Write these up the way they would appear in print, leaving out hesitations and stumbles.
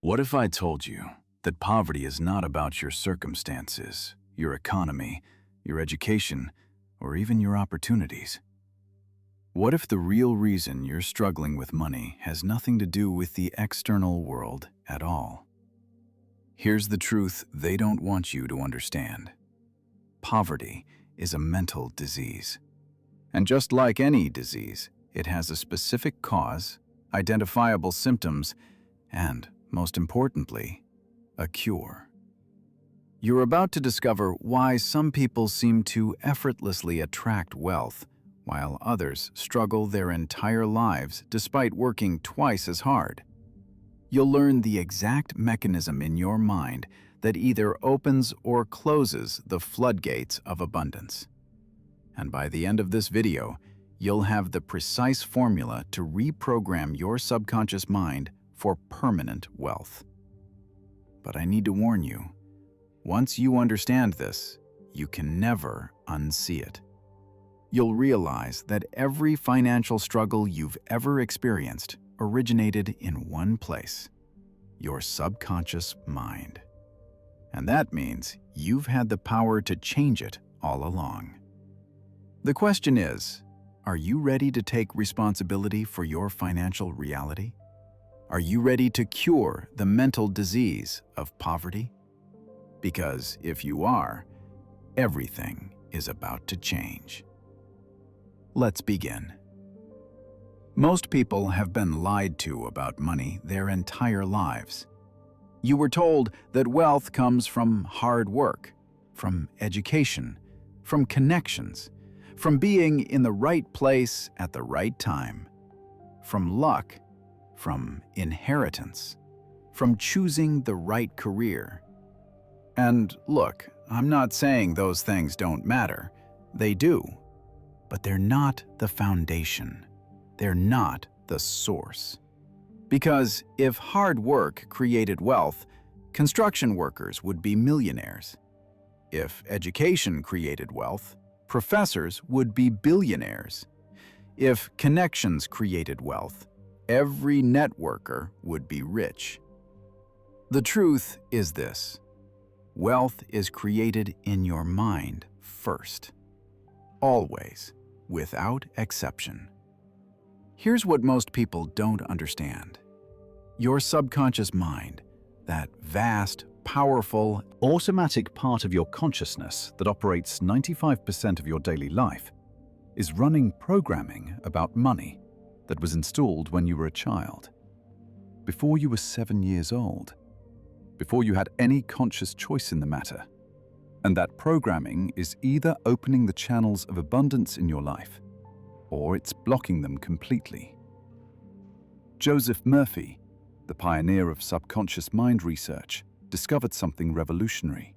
What if I told you that poverty is not about your circumstances, your economy, your education, or even your opportunities? What if the real reason you're struggling with money has nothing to do with the external world at all? Here's the truth they don't want you to understand. Poverty is a mental disease. And just like any disease, it has a specific cause, identifiable symptoms, and, most importantly, a cure. You're about to discover why some people seem to effortlessly attract wealth, while others struggle their entire lives despite working twice as hard. You'll learn the exact mechanism in your mind that either opens or closes the floodgates of abundance. And by the end of this video, you'll have the precise formula to reprogram your subconscious mind for permanent wealth. But I need to warn you, once you understand this, you can never unsee it. You'll realize that every financial struggle you've ever experienced originated in one place: your subconscious mind. And that means you've had the power to change it all along. The question is, are you ready to take responsibility for your financial reality? Are you ready to cure the mental disease of poverty? Because if you are, everything is about to change. Let's begin. Most people have been lied to about money their entire lives. You were told that wealth comes from hard work, from education, from connections, from being in the right place at the right time, from luck, from inheritance, from choosing the right career. And look, I'm not saying those things don't matter. They do. But they're not the foundation. They're not the source. Because if hard work created wealth, construction workers would be millionaires. If education created wealth, professors would be billionaires. If connections created wealth, every networker would be rich. The truth is this: wealth is created in your mind first. Always, without exception. Here's what most people don't understand. Your subconscious mind, that vast, powerful, automatic part of your consciousness that operates 95% of your daily life, is running programming about money that was installed when you were a child. Before you were 7 years old. Before you had any conscious choice in the matter. And that programming is either opening the channels of abundance in your life, or it's blocking them completely. Joseph Murphy, the pioneer of subconscious mind research, discovered something revolutionary.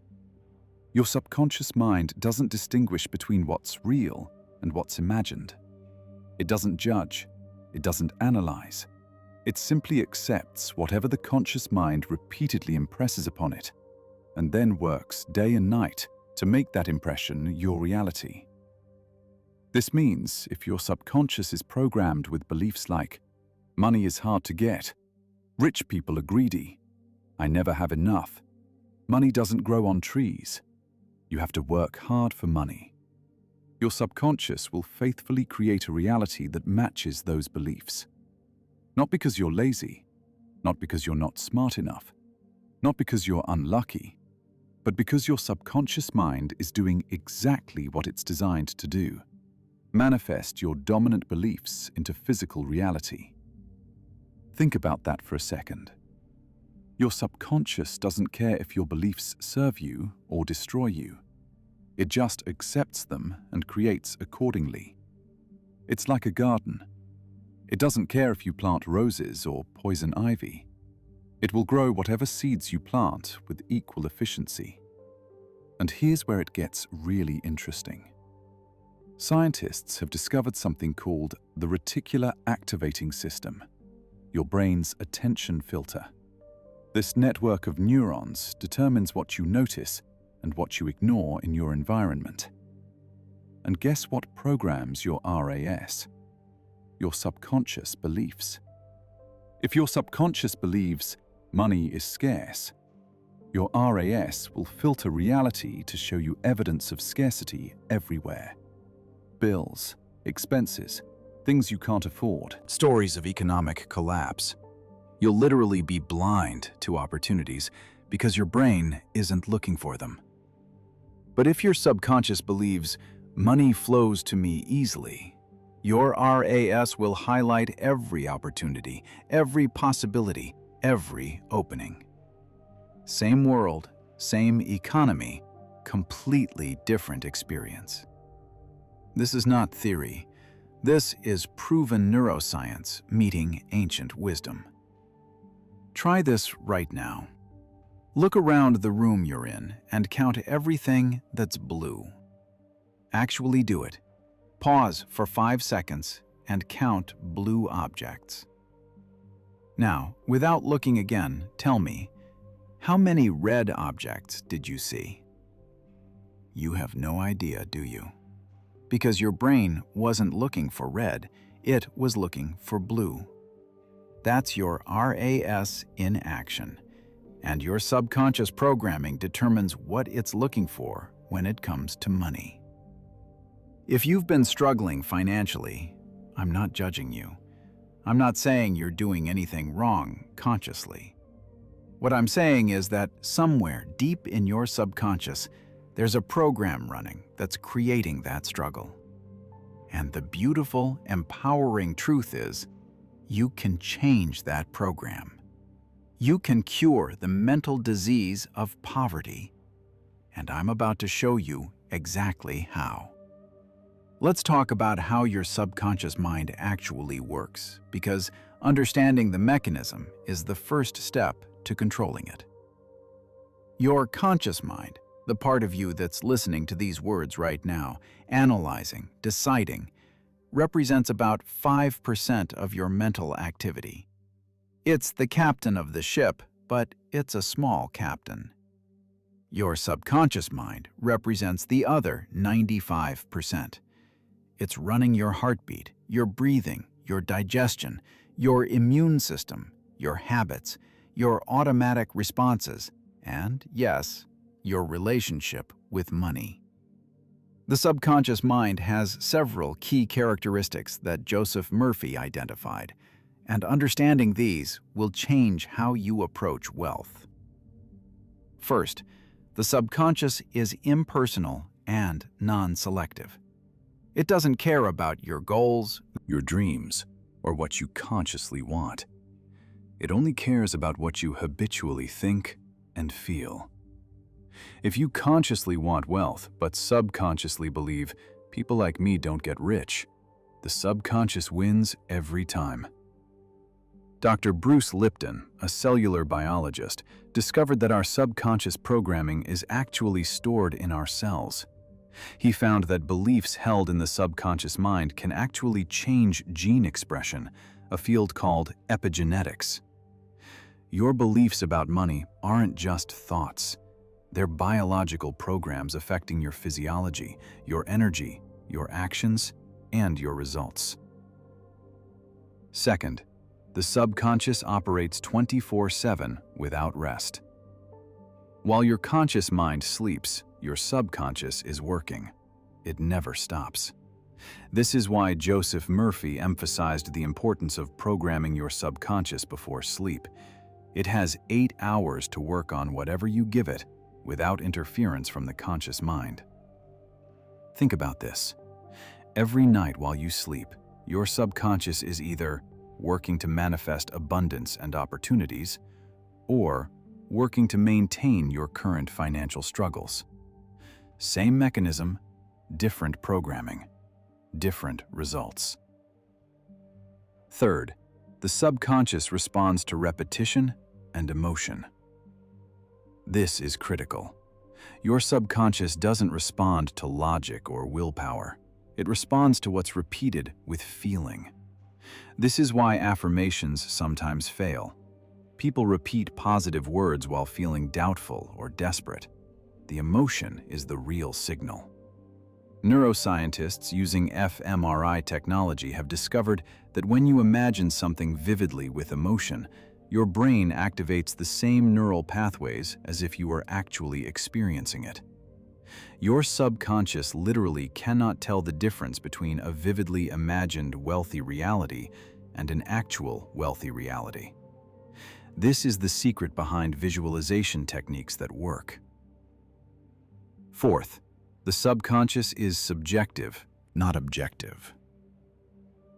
Your subconscious mind doesn't distinguish between what's real and what's imagined. It doesn't judge. It doesn't analyze. It simply accepts whatever the conscious mind repeatedly impresses upon it, and then works day and night to make that impression your reality. This means if your subconscious is programmed with beliefs like, money is hard to get, rich people are greedy, I never have enough, money doesn't grow on trees, you have to work hard for money, your subconscious will faithfully create a reality that matches those beliefs. Not because you're lazy, not because you're not smart enough, not because you're unlucky, but because your subconscious mind is doing exactly what it's designed to do: manifest your dominant beliefs into physical reality. Think about that for a second. Your subconscious doesn't care if your beliefs serve you or destroy you. It just accepts them and creates accordingly. It's like a garden. It doesn't care if you plant roses or poison ivy. It will grow whatever seeds you plant with equal efficiency. And here's where it gets really interesting. Scientists have discovered something called the reticular activating system, your brain's attention filter. This network of neurons determines what you notice and what you ignore in your environment. And guess what programs your RAS? Your subconscious beliefs. If your subconscious believes, Money is scarce. Your RAS will filter reality to show you evidence of scarcity everywhere. Bills, expenses, things you can't afford. Stories of economic collapse. You'll literally be blind to opportunities because your brain isn't looking for them. But if your subconscious believes money flows to me easily, your RAS will highlight every opportunity, every possibility, every opening. Same world, same economy, completely different experience. This is not theory. This is proven neuroscience meeting ancient wisdom. Try this right now. Look around the room you're in and count everything that's blue. Actually do it. Pause for 5 seconds and count blue objects. Now, without looking again, tell me, how many red objects did you see? You have no idea, do you? Because your brain wasn't looking for red, it was looking for blue. That's your RAS in action, and your subconscious programming determines what it's looking for when it comes to money. If you've been struggling financially, I'm not judging you. I'm not saying you're doing anything wrong consciously. What I'm saying is that somewhere deep in your subconscious, there's a program running that's creating that struggle. And the beautiful, empowering truth is, you can change that program. You can cure the mental disease of poverty. And I'm about to show you exactly how. Let's talk about how your subconscious mind actually works, because understanding the mechanism is the first step to controlling it. Your conscious mind, the part of you that's listening to these words right now, analyzing, deciding, represents about 5% of your mental activity. It's the captain of the ship, but it's a small captain. Your subconscious mind represents the other 95%. It's running your heartbeat, your breathing, your digestion, your immune system, your habits, your automatic responses, and, yes, your relationship with money. The subconscious mind has several key characteristics that Joseph Murphy identified, and understanding these will change how you approach wealth. First, the subconscious is impersonal and non-selective. It doesn't care about your goals, Your dreams, or what you consciously want. It only cares about what you habitually think and feel. If you consciously want wealth but subconsciously believe people like me don't get rich, the subconscious wins every time. Dr. Bruce Lipton, a cellular biologist, discovered that our subconscious programming is actually stored in our cells. He found that beliefs held in the subconscious mind can actually change gene expression, a field called epigenetics. Your beliefs about money aren't just thoughts. They're biological programs affecting your physiology, your energy, your actions, and your results. Second, the subconscious operates 24/7 without rest. While your conscious mind sleeps, your subconscious is working. It never stops. This is why Joseph Murphy emphasized the importance of programming your subconscious before sleep. It has 8 hours to work on whatever you give it without interference from the conscious mind. Think about this. Every night while you sleep, your subconscious is either working to manifest abundance and opportunities, or working to maintain your current financial struggles. Same mechanism, different programming, different results. Third, the subconscious responds to repetition and emotion. This is critical. Your subconscious doesn't respond to logic or willpower. It responds to what's repeated with feeling. This is why affirmations sometimes fail. People repeat positive words while feeling doubtful or desperate. The emotion is the real signal. Neuroscientists using fMRI technology have discovered that when you imagine something vividly with emotion, Your brain activates the same neural pathways as if you were actually experiencing it. Your subconscious literally cannot tell the difference between a vividly imagined wealthy reality and an actual wealthy reality. This is the secret behind visualization techniques that work. Fourth, the subconscious is subjective, not objective.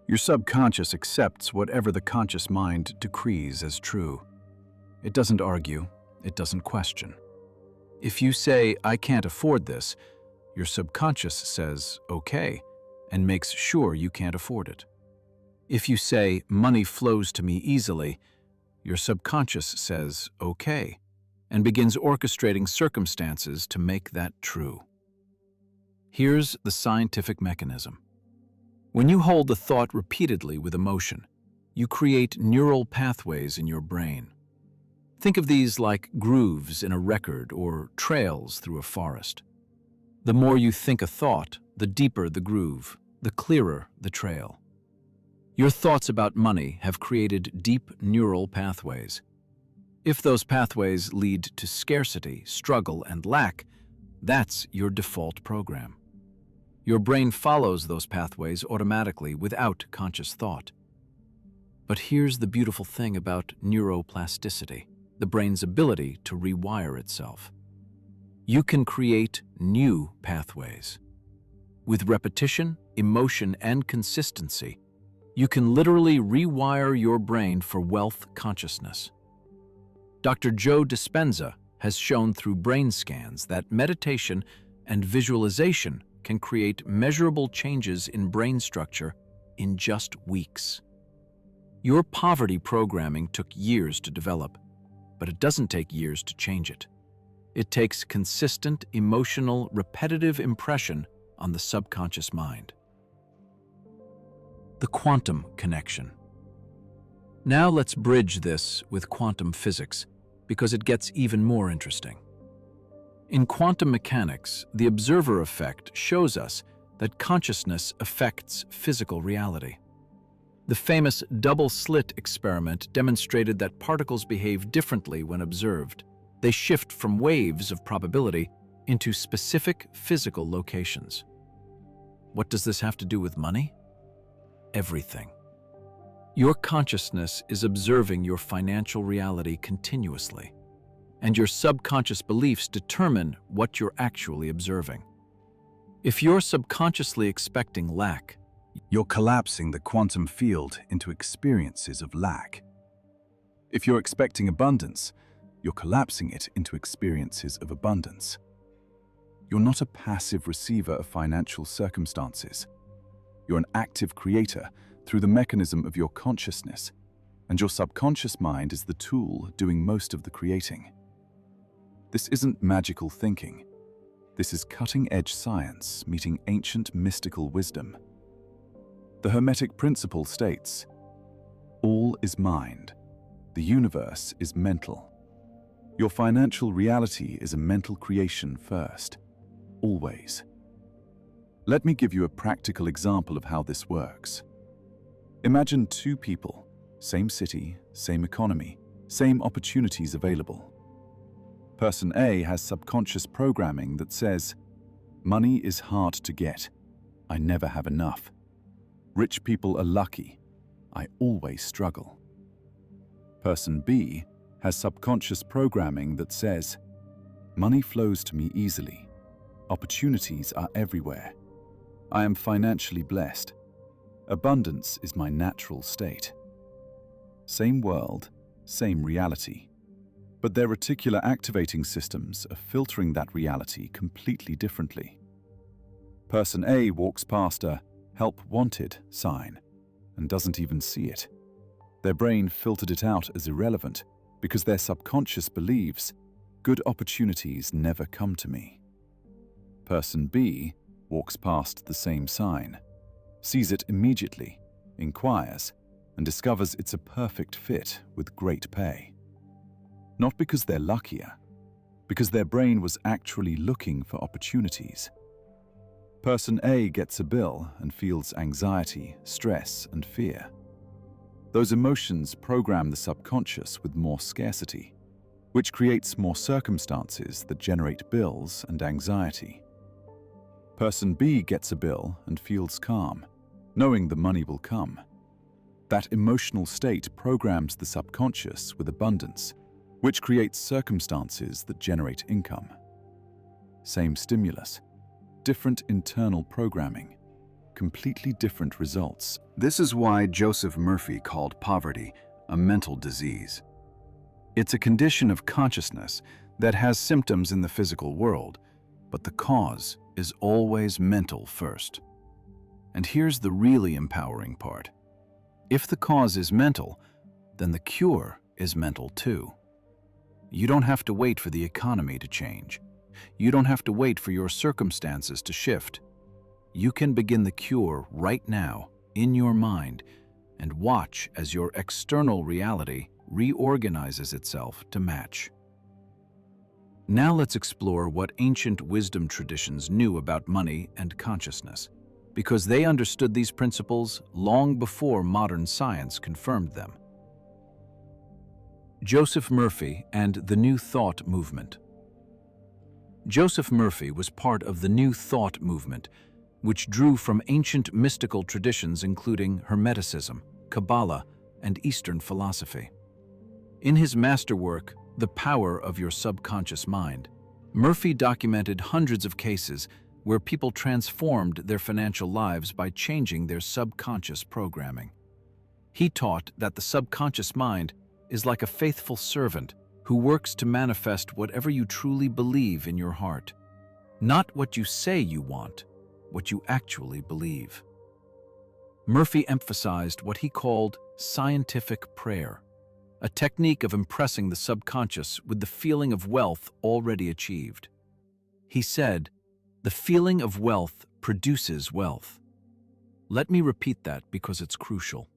Your subconscious accepts whatever the conscious mind decrees as true. It doesn't argue, it doesn't question. If you say, "I can't afford this," your subconscious says, "Okay," and makes sure you can't afford it. If you say, "Money flows to me easily," your subconscious says, "Okay," and begins orchestrating circumstances to make that true. Here's the scientific mechanism. When you hold a thought repeatedly with emotion, you create neural pathways in your brain. Think of these like grooves in a record or trails through a forest. The more you think a thought, the deeper the groove, the clearer the trail. Your thoughts about money have created deep neural pathways. If those pathways lead to scarcity, struggle, and lack, that's your default program. Your brain follows those pathways automatically without conscious thought. But here's the beautiful thing about neuroplasticity, the brain's ability to rewire itself. You can create new pathways. With repetition, emotion, and consistency, you can literally rewire your brain for wealth consciousness. Dr. Joe Dispenza has shown through brain scans that meditation and visualization can create measurable changes in brain structure in just weeks. Your poverty programming took years to develop, but it doesn't take years to change it. It takes consistent, emotional, repetitive impression on the subconscious mind. The quantum connection. Now let's bridge this with quantum physics, because it gets even more interesting. In quantum mechanics, the observer effect shows us that consciousness affects physical reality. The famous double-slit experiment demonstrated that particles behave differently when observed. They shift from waves of probability into specific physical locations. What does this have to do with money? Everything. Your consciousness is observing your financial reality continuously, and your subconscious beliefs determine what you're actually observing. If you're subconsciously expecting lack, you're collapsing the quantum field into experiences of lack. If you're expecting abundance, you're collapsing it into experiences of abundance. You're not a passive receiver of financial circumstances. You're an active creator through the mechanism of your consciousness, and your subconscious mind is the tool doing most of the creating. This isn't magical thinking. This is cutting-edge science meeting ancient mystical wisdom. The Hermetic principle states, "All is mind. The universe is mental." Your financial reality is a mental creation first, always. Let me give you a practical example of how this works. Imagine two people, same city, same economy, same opportunities available. Person A has subconscious programming that says, "Money is hard to get. I never have enough. Rich people are lucky. I always struggle." Person B has subconscious programming that says, "Money flows to me easily. Opportunities are everywhere. I am financially blessed. Abundance is my natural state." Same world, same reality. But their reticular activating systems are filtering that reality completely differently. Person A walks past a "help wanted" sign and doesn't even see it. Their brain filtered it out as irrelevant because their subconscious believes, "Good opportunities never come to me." Person B walks past the same sign, sees it immediately, inquires, and discovers it's a perfect fit with great pay. Not because they're luckier, because their brain was actually looking for opportunities. Person A gets a bill and feels anxiety, stress, and fear. Those emotions program the subconscious with more scarcity, which creates more circumstances that generate bills and anxiety. Person B gets a bill and feels calm, knowing the money will come. That emotional state programs the subconscious with abundance, which creates circumstances that generate income. Same stimulus, different internal programming, completely different results. This is why Joseph Murphy called poverty a mental disease. It's a condition of consciousness that has symptoms in the physical world, but the cause is always mental first. And here's the really empowering part. If the cause is mental, then the cure is mental too. You don't have to wait for the economy to change. You don't have to wait for your circumstances to shift. You can begin the cure right now, in your mind, and watch as your external reality reorganizes itself to match. Now let's explore what ancient wisdom traditions knew about money and consciousness, because they understood these principles long before modern science confirmed them. Joseph Murphy and the New Thought movement. Joseph Murphy was part of the New Thought movement, which drew from ancient mystical traditions including Hermeticism, Kabbalah, and Eastern philosophy. In his masterwork, The Power of Your Subconscious Mind, Murphy documented hundreds of cases where people transformed their financial lives by changing their subconscious programming. He taught that the subconscious mind is like a faithful servant who works to manifest whatever you truly believe in your heart. Not what you say you want, what you actually believe. Murphy emphasized what he called scientific prayer, a technique of impressing the subconscious with the feeling of wealth already achieved. He said, "The feeling of wealth produces wealth." Let me repeat that because it's crucial.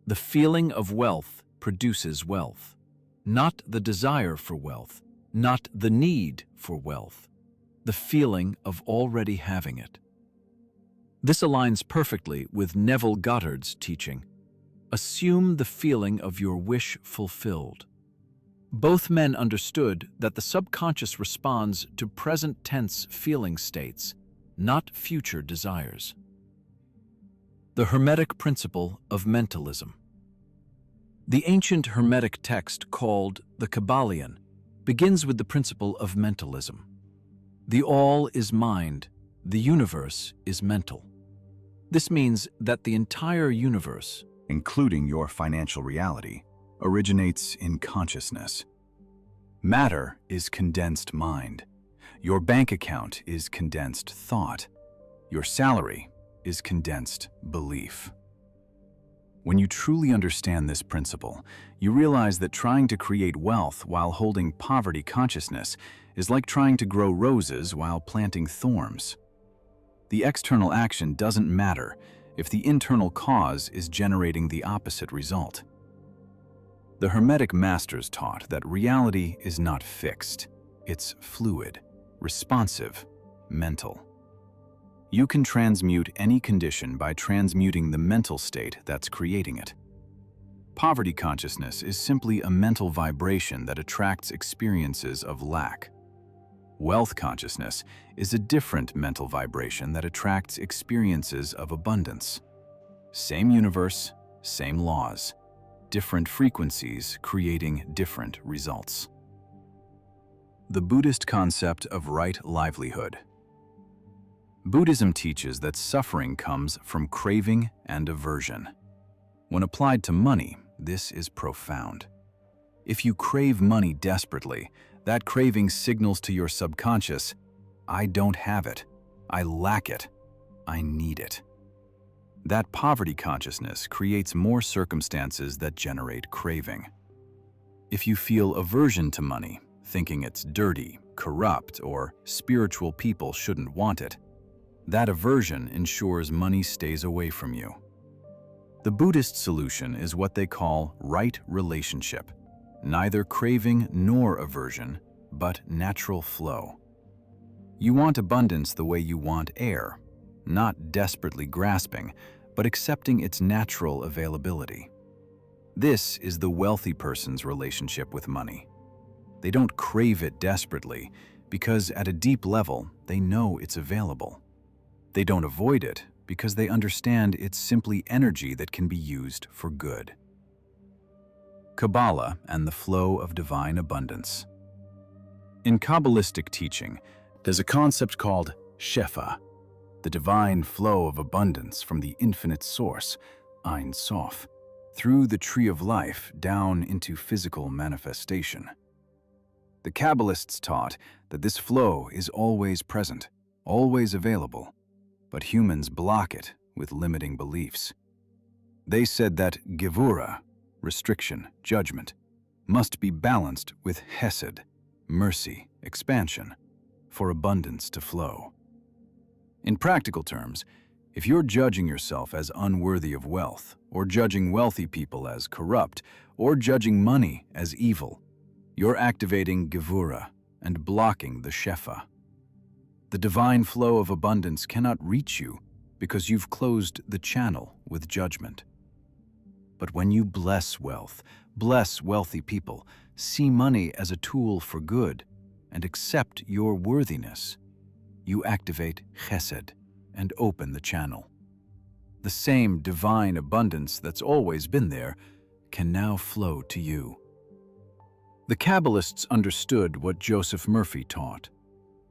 The feeling of wealth produces wealth. Not the desire for wealth, not the need for wealth, the feeling of already having it. This aligns perfectly with Neville Goddard's teaching. Assume the feeling of your wish fulfilled. Both men understood that the subconscious responds to present tense feeling states, not future desires. The Hermetic principle of mentalism. The ancient Hermetic text called the Kabbalion begins with the principle of mentalism. The all is mind, the universe is mental. This means that the entire universe, including your financial reality, originates in consciousness. Matter is condensed mind. Your bank account is condensed thought. Your salary is condensed belief. When you truly understand this principle, you realize that trying to create wealth while holding poverty consciousness is like trying to grow roses while planting thorns. The external action doesn't matter if the internal cause is generating the opposite result. The Hermetic masters taught that reality is not fixed. It's fluid, responsive, mental. You can transmute any condition by transmuting the mental state that's creating it. Poverty consciousness is simply a mental vibration that attracts experiences of lack. Wealth consciousness is a different mental vibration that attracts experiences of abundance. Same universe, same laws, different frequencies creating different results. The Buddhist concept of right livelihood. Buddhism teaches that suffering comes from craving and aversion. When applied to money, this is profound. If you crave money desperately, that craving signals to your subconscious, I don't have it, I lack it, I need it. That poverty consciousness creates more circumstances that generate craving. If you feel aversion to money, thinking it's dirty, corrupt, or spiritual people shouldn't want it, that aversion ensures money stays away from you. The Buddhist solution is what they call right relationship, neither craving nor aversion, but natural flow. You want abundance the way you want air, not desperately grasping, but accepting its natural availability. This is the wealthy person's relationship with money. They don't crave it desperately because at a deep level, they know it's available. They don't avoid it because they understand it's simply energy that can be used for good. Kabbalah and the flow of divine abundance. In Kabbalistic teaching, there's a concept called shefa, the divine flow of abundance from the infinite source, Ein Sof, through the tree of life down into physical manifestation. The Kabbalists taught that this flow is always present, always available, but humans block it with limiting beliefs. They said that gevura, restriction, judgment, must be balanced with hesed, mercy, expansion, for abundance to flow. In practical terms, if you're judging yourself as unworthy of wealth, or judging wealthy people as corrupt, or judging money as evil, you're activating gevura and blocking the shefa. The divine flow of abundance cannot reach you because you've closed the channel with judgment. But when you bless wealth, bless wealthy people, see money as a tool for good, and accept your worthiness, you activate chesed and open the channel. The same divine abundance that's always been there can now flow to you. The Kabbalists understood what Joseph Murphy taught.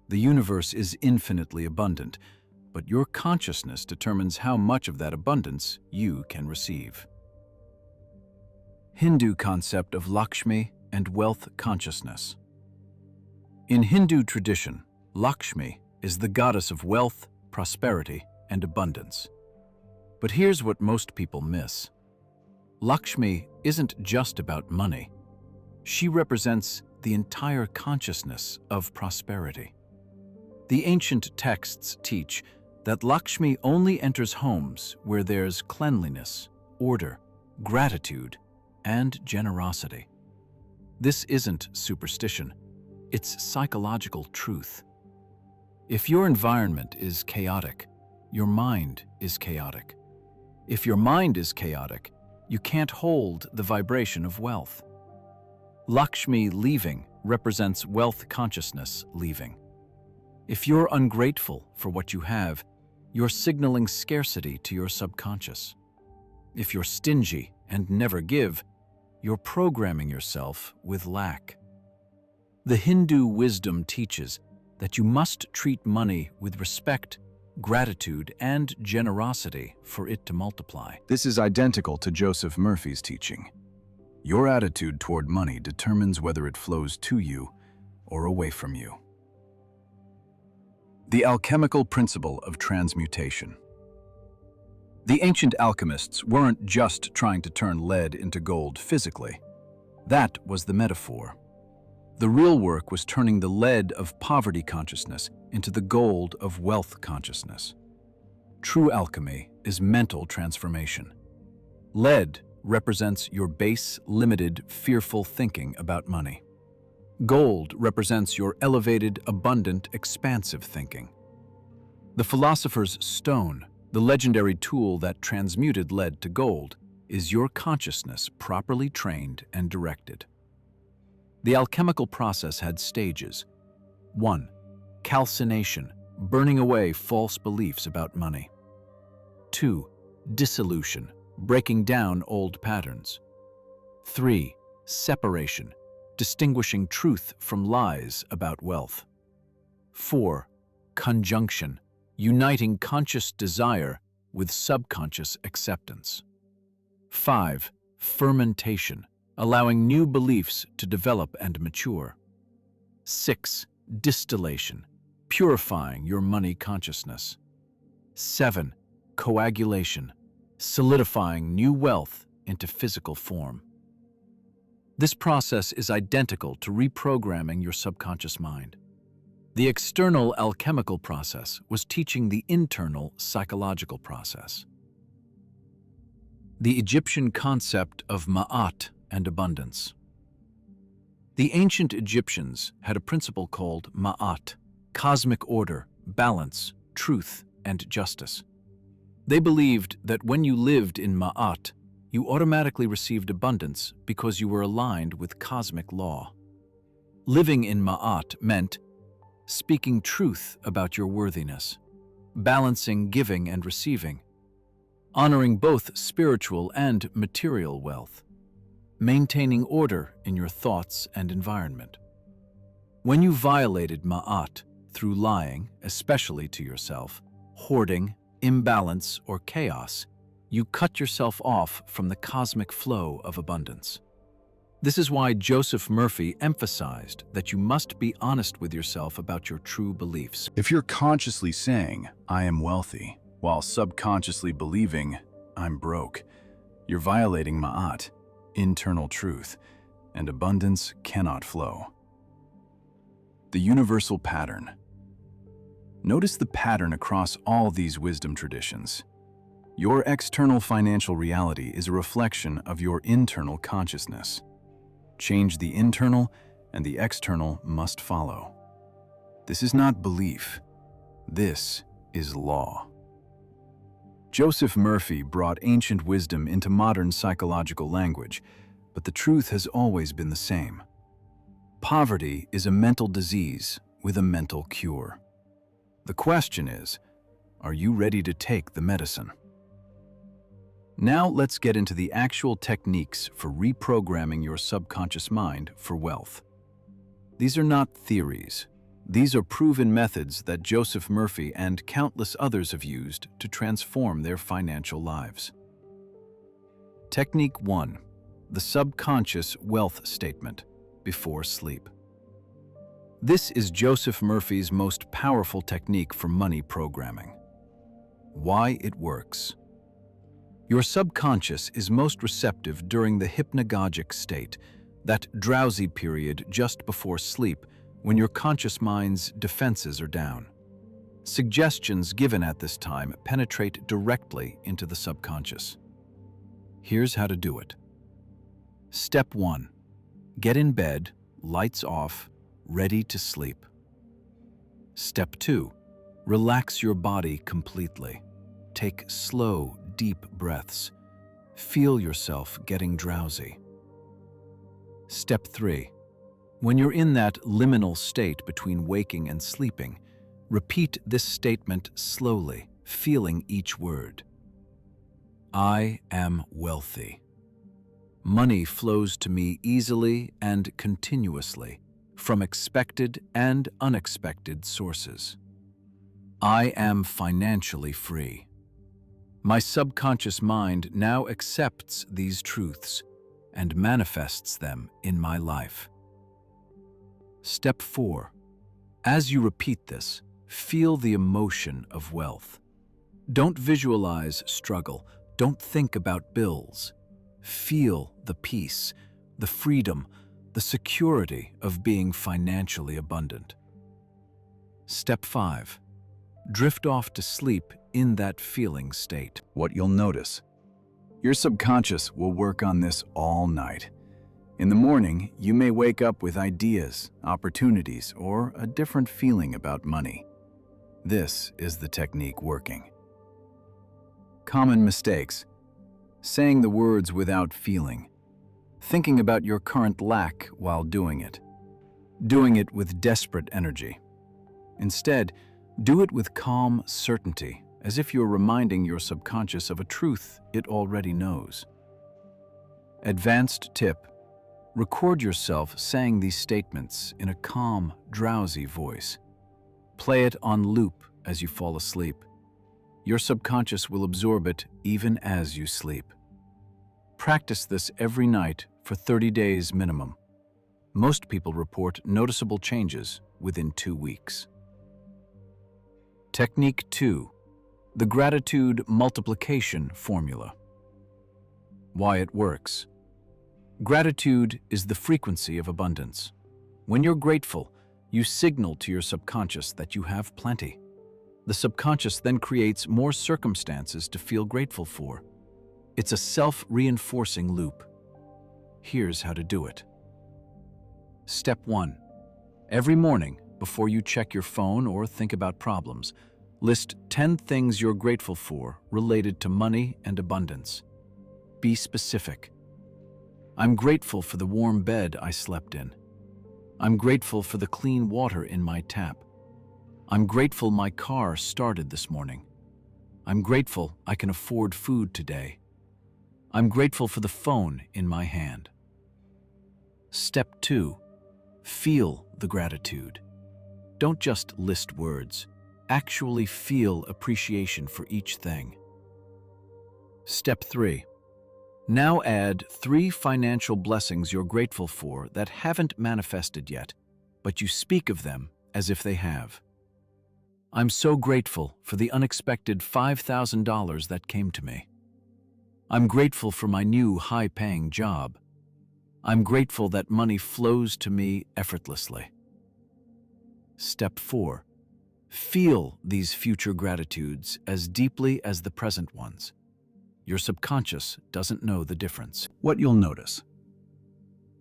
The universe is infinitely abundant, but your consciousness determines how much of that abundance you can receive. Hindu concept of Lakshmi and wealth consciousness. In Hindu tradition, Lakshmi is the goddess of wealth, prosperity, and abundance. But here's what most people miss. Lakshmi isn't just about money. She represents the entire consciousness of prosperity. The ancient texts teach that Lakshmi only enters homes where there's cleanliness, order, gratitude, and generosity. This isn't superstition, it's psychological truth. If your environment is chaotic, your mind is chaotic. If your mind is chaotic, you can't hold the vibration of wealth. Lakshmi leaving represents wealth consciousness leaving. If you're ungrateful for what you have, you're signaling scarcity to your subconscious. If you're stingy and never give, you're programming yourself with lack. The Hindu wisdom teaches that you must treat money with respect, gratitude, and generosity for it to multiply. This is identical to Joseph Murphy's teaching. Your attitude toward money determines whether it flows to you or away from you. The alchemical principle of transmutation. The ancient alchemists weren't just trying to turn lead into gold physically. That was the metaphor. The real work was turning the lead of poverty consciousness into the gold of wealth consciousness. True alchemy is mental transformation. Lead represents your base, limited, fearful thinking about money. Gold represents your elevated, abundant, expansive thinking. The philosopher's stone, the legendary tool that transmuted lead to gold, is your consciousness properly trained and directed. The alchemical process had stages. 1. Calcination, burning away false beliefs about money. 2. Dissolution, breaking down old patterns. 3. Separation, distinguishing truth from lies about wealth. 4. Conjunction, uniting conscious desire with subconscious acceptance. 5. Fermentation, allowing new beliefs to develop and mature. 6. Distillation, purifying your money consciousness. 7. Coagulation, solidifying new wealth into physical form. This process is identical to reprogramming your subconscious mind. The external alchemical process was teaching the internal psychological process. The Egyptian concept of ma'at and abundance. The ancient Egyptians had a principle called ma'at, cosmic order, balance, truth, and justice. They believed that when you lived in ma'at, you automatically received abundance because you were aligned with cosmic law. Living in Ma'at meant speaking truth about your worthiness, balancing giving and receiving, honoring both spiritual and material wealth, maintaining order in your thoughts and environment. When you violated Ma'at through lying, especially to yourself, hoarding, imbalance, or chaos, you cut yourself off from the cosmic flow of abundance. This is why Joseph Murphy emphasized that you must be honest with yourself about your true beliefs. If you're consciously saying, "I am wealthy," while subconsciously believing, "I'm broke," you're violating Ma'at, internal truth, and abundance cannot flow. The universal pattern. Notice the pattern across all these wisdom traditions. Your external financial reality is a reflection of your internal consciousness. Change the internal, and the external must follow. This is not belief. This is law. Joseph Murphy brought ancient wisdom into modern psychological language, but the truth has always been the same. Poverty is a mental disease with a mental cure. The question is, are you ready to take the medicine? Now let's get into the actual techniques for reprogramming your subconscious mind for wealth. These are not theories. These are proven methods that Joseph Murphy and countless others have used to transform their financial lives. Technique 1. The subconscious wealth statement before sleep. This is Joseph Murphy's most powerful technique for money programming. Why it works. Your subconscious is most receptive during the hypnagogic state, that drowsy period just before sleep when your conscious mind's defenses are down. Suggestions given at this time penetrate directly into the subconscious. Here's how to do it. Step 1. Get in bed, lights off, ready to sleep. Step 2. Relax your body completely. Take slow, deep breaths. Feel yourself getting drowsy. Step 3. When you're in that liminal state between waking and sleeping, repeat this statement slowly, feeling each word. I am wealthy. Money flows to me easily and continuously from expected and unexpected sources. I am financially free. My subconscious mind now accepts these truths and manifests them in my life. Step 4. As you repeat this, feel the emotion of wealth. Don't visualize struggle. Don't think about bills. Feel the peace, the freedom, the security of being financially abundant. Step 5. Drift off to sleep in that feeling state. What you'll notice. Your subconscious will work on this all night. In the morning, you may wake up with ideas, opportunities, or a different feeling about money. This is the technique working. Common mistakes. Saying the words without feeling. Thinking about your current lack while doing it. Doing it with desperate energy. Instead, do it with calm certainty, as if you're reminding your subconscious of a truth it already knows. Advanced tip. Record yourself saying these statements in a calm, drowsy voice. Play it on loop as you fall asleep. Your subconscious will absorb it even as you sleep. Practice this every night for 30 days minimum. Most people report noticeable changes within 2 weeks. Technique 2. The gratitude multiplication formula. Why it works. Gratitude is the frequency of abundance. When you're grateful, you signal to your subconscious that you have plenty. The subconscious then creates more circumstances to feel grateful for. It's a self-reinforcing loop. Here's how to do it. Step 1. Every morning, before you check your phone or think about problems, list 10 things you're grateful for related to money and abundance. Be specific. I'm grateful for the warm bed I slept in. I'm grateful for the clean water in my tap. I'm grateful my car started this morning. I'm grateful I can afford food today. I'm grateful for the phone in my hand. Step 2. Feel the gratitude. Don't just list words. Actually feel appreciation for each thing. Step 3. Now add 3 financial blessings you're grateful for that haven't manifested yet, but you speak of them as if they have. I'm so grateful for the unexpected $5,000 that came to me. I'm grateful for my new high-paying job. I'm grateful that money flows to me effortlessly. Step 4. Feel these future gratitudes as deeply as the present ones. Your subconscious doesn't know the difference. What you'll notice.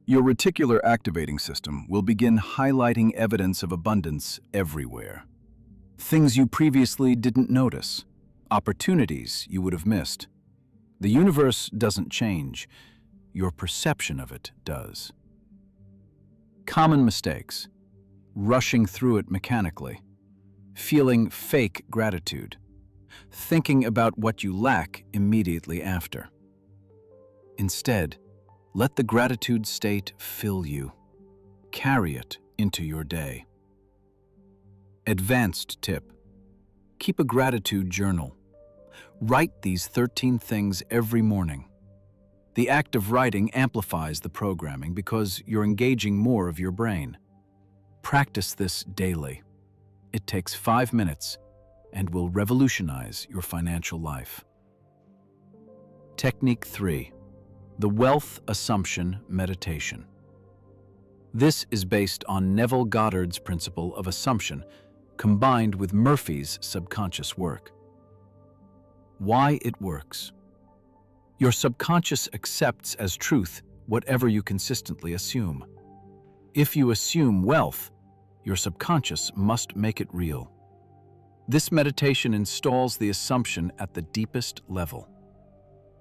Your reticular activating system will begin highlighting evidence of abundance everywhere. Things you previously didn't notice, opportunities you would have missed. The universe doesn't change, your perception of it does. Common mistakes: rushing through it mechanically, feeling fake gratitude, thinking about what you lack immediately after. Instead, let the gratitude state fill you. Carry it into your day. Advanced tip: keep a gratitude journal. Write these 13 things every morning. The act of writing amplifies the programming because you're engaging more of your brain. Practice this daily. It takes 5 minutes and will revolutionize your financial life. Technique 3. The Wealth Assumption Meditation. This is based on Neville Goddard's principle of assumption combined with Murphy's subconscious work. Why it works. Your subconscious accepts as truth whatever you consistently assume. If you assume wealth, your subconscious must make it real. This meditation installs the assumption at the deepest level.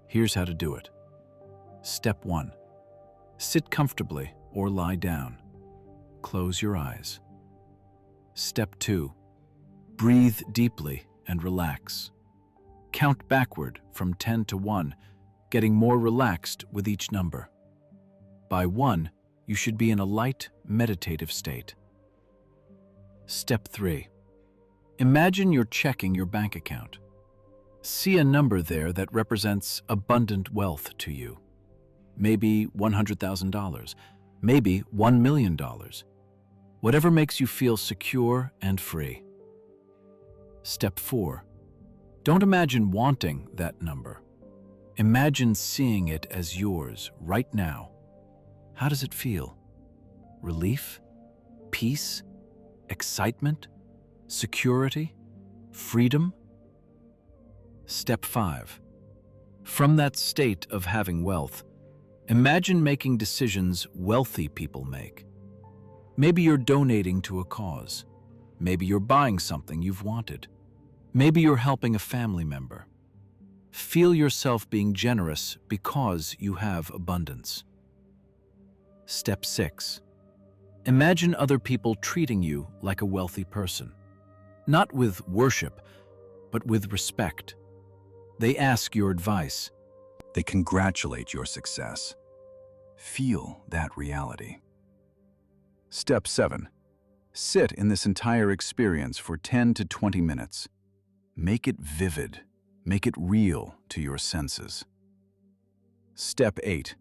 Here's how to do it. Step 1. Sit comfortably or lie down. Close your eyes. Step 2. Breathe deeply and relax. Count backward from 10 to 1, getting more relaxed with each number. By 1, you should be in a light, meditative state. Step 3. Imagine you're checking your bank account. See a number there that represents abundant wealth to you. Maybe $100,000, maybe $1 million. Whatever makes you feel secure and free. Step 4. Don't imagine wanting that number. Imagine seeing it as yours right now. How does it feel? Relief? Peace? Excitement? Security? Freedom? Step 5. From that state of having wealth, imagine making decisions wealthy people make. Maybe you're donating to a cause. Maybe you're buying something you've wanted. Maybe you're helping a family member. Feel yourself being generous because you have abundance. Step 6. Imagine other people treating you like a wealthy person. Not with worship, but with respect. They ask your advice. They congratulate your success. Feel that reality. Step 7. Sit in this entire experience for 10 to 20 minutes. Make it vivid. Make it real to your senses. Step 8.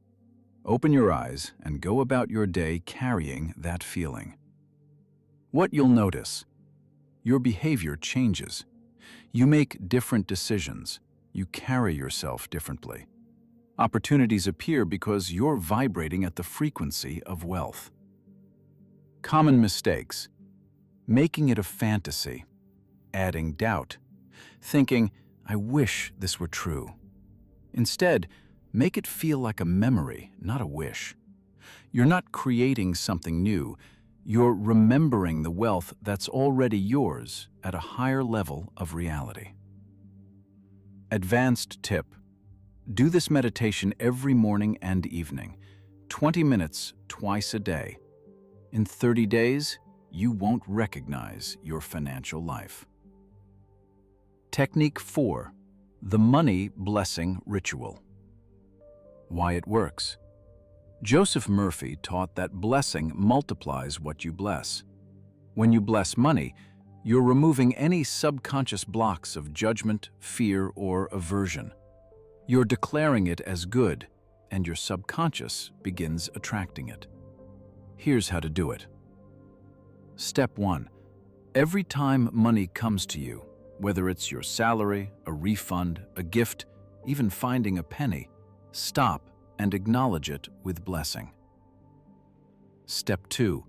Open your eyes and go about your day carrying that feeling. What you'll notice: your behavior changes. You make different decisions. You carry yourself differently. Opportunities appear because you're vibrating at the frequency of wealth. Common mistakes: making it a fantasy, adding doubt, thinking, "I wish this were true." Instead, make it feel like a memory, not a wish. You're not creating something new. You're remembering the wealth that's already yours at a higher level of reality. Advanced tip: Do this meditation every morning and evening, 20 minutes twice a day. In 30 days, you won't recognize your financial life. Technique 4. The Money Blessing Ritual. Why it works. Joseph Murphy taught that blessing multiplies what you bless. When you bless money, you're removing any subconscious blocks of judgment, fear, or aversion. You're declaring it as good, and your subconscious begins attracting it. Here's how to do it. Step 1. Every time money comes to you, whether it's your salary, a refund, a gift, even finding a penny, stop and acknowledge it with blessing. Step 2.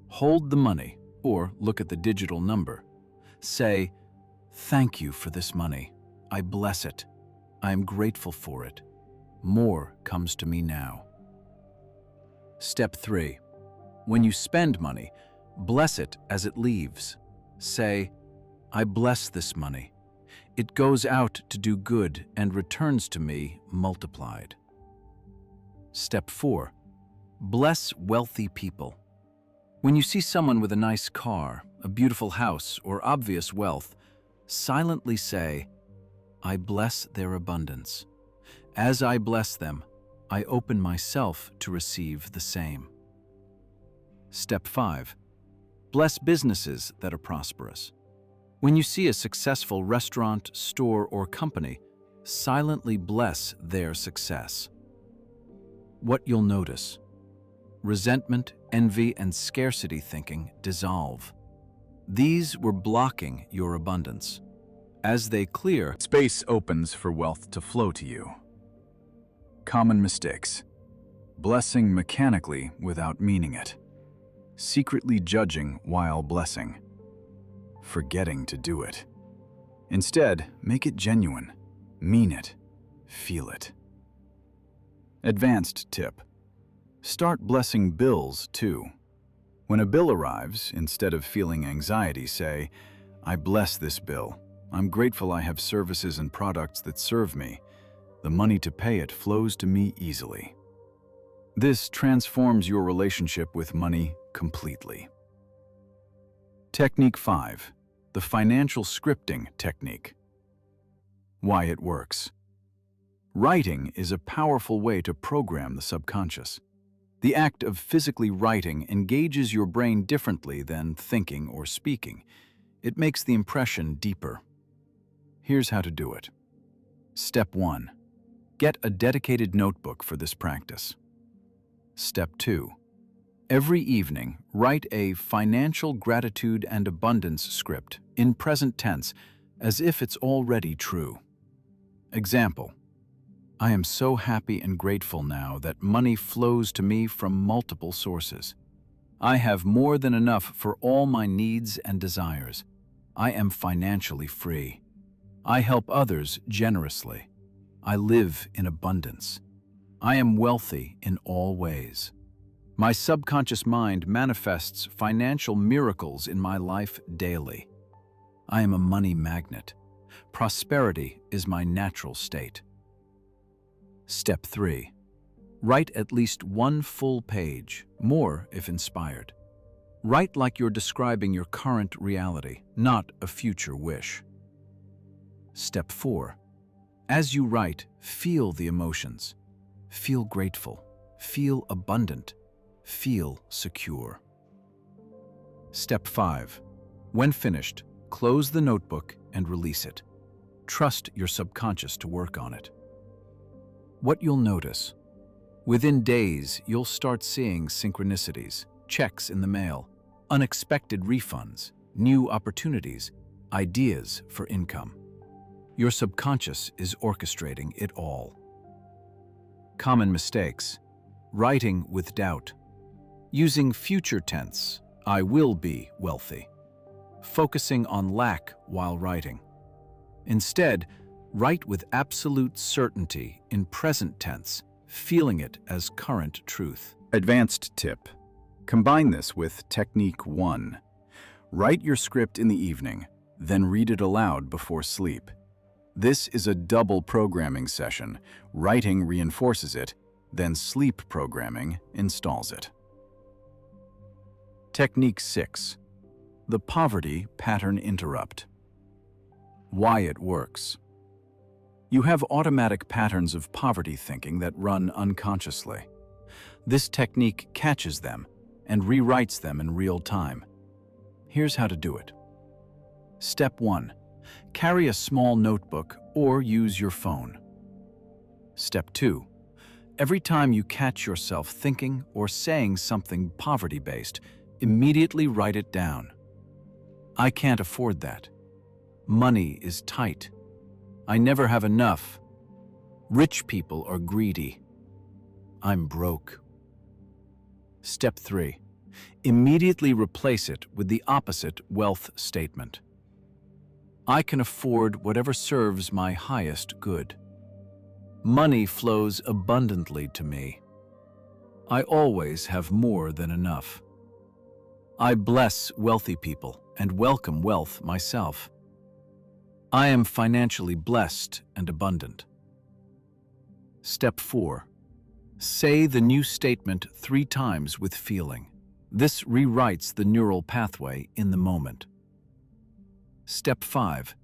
Hold the money, or look at the digital number. Say, "Thank you for this money. I bless it. I am grateful for it. More comes to me now." Step 3. When you spend money, bless it as it leaves. Say, "I bless this money. It goes out to do good and returns to me multiplied." Step 4. Bless wealthy people. When you see someone with a nice car, a beautiful house, or obvious wealth, silently say, "I bless their abundance. As I bless them, I open myself to receive the same." Step 5. Bless businesses that are prosperous. When you see a successful restaurant, store, or company, silently bless their success. What you'll notice: resentment, envy, and scarcity thinking dissolve. These were blocking your abundance. As they clear, Space opens for wealth to flow to you. Common mistakes. Blessing mechanically without meaning it. Secretly judging while blessing. Forgetting to do it. Instead, make it genuine. Mean it. Feel it. Advanced tip. Start blessing bills too. When a bill arrives, instead of feeling anxiety, say, "I bless this bill. I'm grateful I have services and products that serve me. The money to pay it flows to me easily." This transforms your relationship with money completely. Technique 5. The Financial Scripting Technique. Why it works. Writing is a powerful way to program the subconscious. The act of physically writing engages your brain differently than thinking or speaking. It makes the impression deeper. Here's how to do it. Step 1. Get a dedicated notebook for this practice. Step 2. Every evening, write a financial gratitude and abundance script in present tense as if it's already true. Example: I am so happy and grateful now that money flows to me from multiple sources. I have more than enough for all my needs and desires. I am financially free. I help others generously. I live in abundance. I am wealthy in all ways. My subconscious mind manifests financial miracles in my life daily. I am a money magnet. Prosperity is my natural state. Step 3. Write at least one full page, more if inspired. Write like you're describing your current reality, not a future wish. Step 4. As you write, feel the emotions. Feel grateful. Feel abundant. Feel secure. Step 5. When finished, close the notebook and release it. Trust your subconscious to work on it. What you'll notice: within days, you'll start seeing synchronicities, checks in the mail, unexpected refunds, new opportunities, ideas for income. Your subconscious is orchestrating it all. Common mistakes: writing with doubt, using future tense, "I will be wealthy," focusing on lack while writing. Instead, write with absolute certainty in present tense, feeling it as current truth. Advanced tip. Combine this with Technique 1. Write your script in the evening, then read it aloud before sleep. This is a double programming session. Writing reinforces it, then sleep programming installs it. Technique 6. The Poverty Pattern Interrupt. Why it works. You have automatic patterns of poverty thinking that run unconsciously. This technique catches them and rewrites them in real time. Here's how to do it. Step 1. Carry a small notebook or use your phone. Step 2. Every time you catch yourself thinking or saying something poverty-based, immediately write it down. I can't afford that. Money is tight. I never have enough. Rich people are greedy. I'm broke. Step 3. Immediately replace it with the opposite wealth statement. I can afford whatever serves my highest good. Money flows abundantly to me. I always have more than enough. I bless wealthy people and welcome wealth myself. I am financially blessed and abundant. Step 4. Say the new statement 3 times with feeling. This rewrites the neural pathway in the moment. Step 5.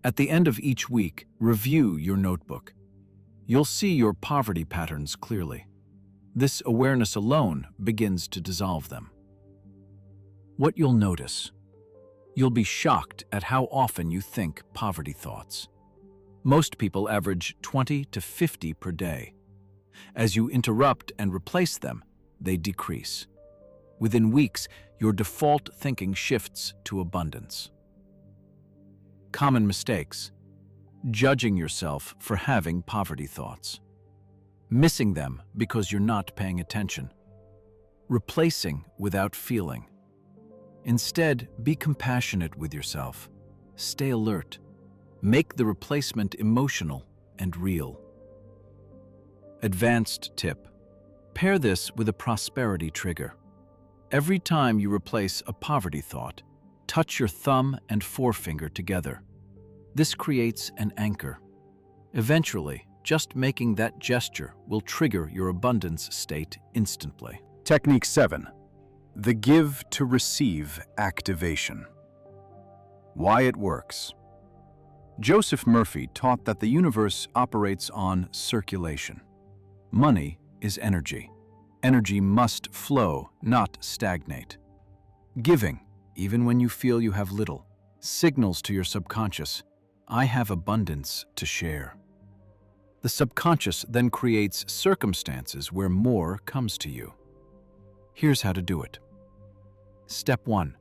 At the end of each week, review your notebook. You'll see your poverty patterns clearly. This awareness alone begins to dissolve them. What you'll notice. You'll be shocked at how often you think poverty thoughts. Most people average 20 to 50 per day. As you interrupt and replace them, they decrease. Within weeks, your default thinking shifts to abundance. Common mistakes. Judging yourself for having poverty thoughts. Missing them because you're not paying attention. Replacing without feeling. Instead, be compassionate with yourself. Stay alert. Make the replacement emotional and real. Advanced tip. Pair this with a prosperity trigger. Every time you replace a poverty thought, touch your thumb and forefinger together. This creates an anchor. Eventually, just making that gesture will trigger your abundance state instantly. Technique 7. The Give to Receive Activation. Why it works. Joseph Murphy taught that the universe operates on circulation. Money is energy. Energy must flow, not stagnate. Giving, even when you feel you have little, signals to your subconscious, I have abundance to share. The subconscious then creates circumstances where more comes to you. Here's how to do it. Step 1.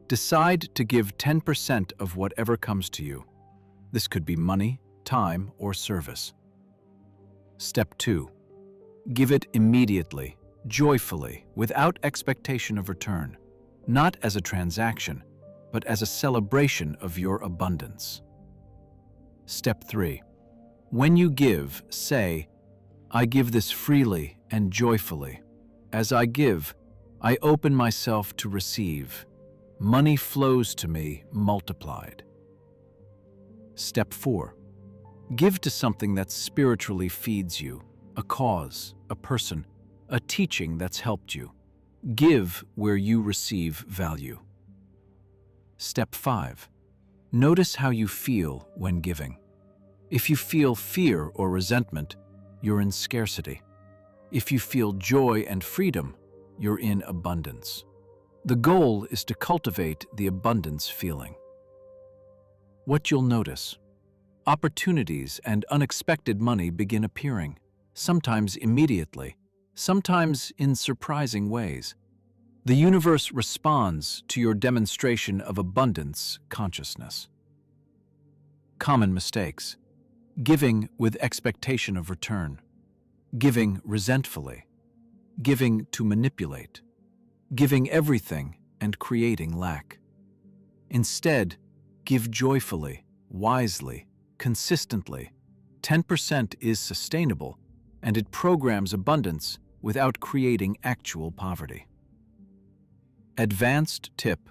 Decide to give 10% of whatever comes to you. This could be money, time, or service. Step 2. Give it immediately, joyfully, without expectation of return, not as a transaction, but as a celebration of your abundance. Step 3. When you give, say, I give this freely and joyfully. As I give, I open myself to receive. Money flows to me multiplied. Step 4. Give to something that spiritually feeds you, a cause, a person, a teaching that's helped you. Give where you receive value. Step 5. Notice how you feel when giving. If you feel fear or resentment, you're in scarcity. If you feel joy and freedom, you're in abundance. The goal is to cultivate the abundance feeling. What you'll notice. Opportunities and unexpected money begin appearing, sometimes immediately, sometimes in surprising ways. The universe responds to your demonstration of abundance consciousness. Common mistakes. Giving with expectation of return. Giving resentfully. Giving to manipulate. Giving everything and creating lack. Instead, give joyfully, wisely, consistently. 10% is sustainable, and it programs abundance without creating actual poverty. Advanced tip.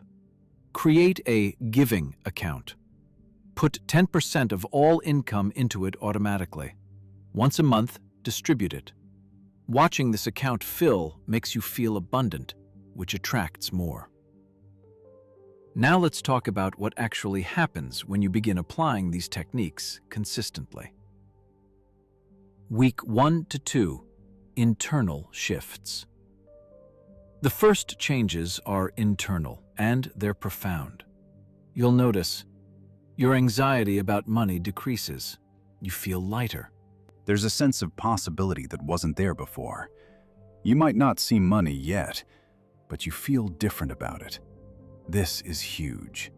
Create a giving account. Put 10% of all income into it automatically. Once a month, distribute it. Watching this account fill makes you feel abundant, which attracts more. Now let's talk about what actually happens when you begin applying these techniques consistently. Week 1 to 2, internal shifts. The first changes are internal, and they're profound. You'll notice your anxiety about money decreases. You feel lighter. There's a sense of possibility that wasn't there before. You might not see money yet, but you feel different about it. This is huge.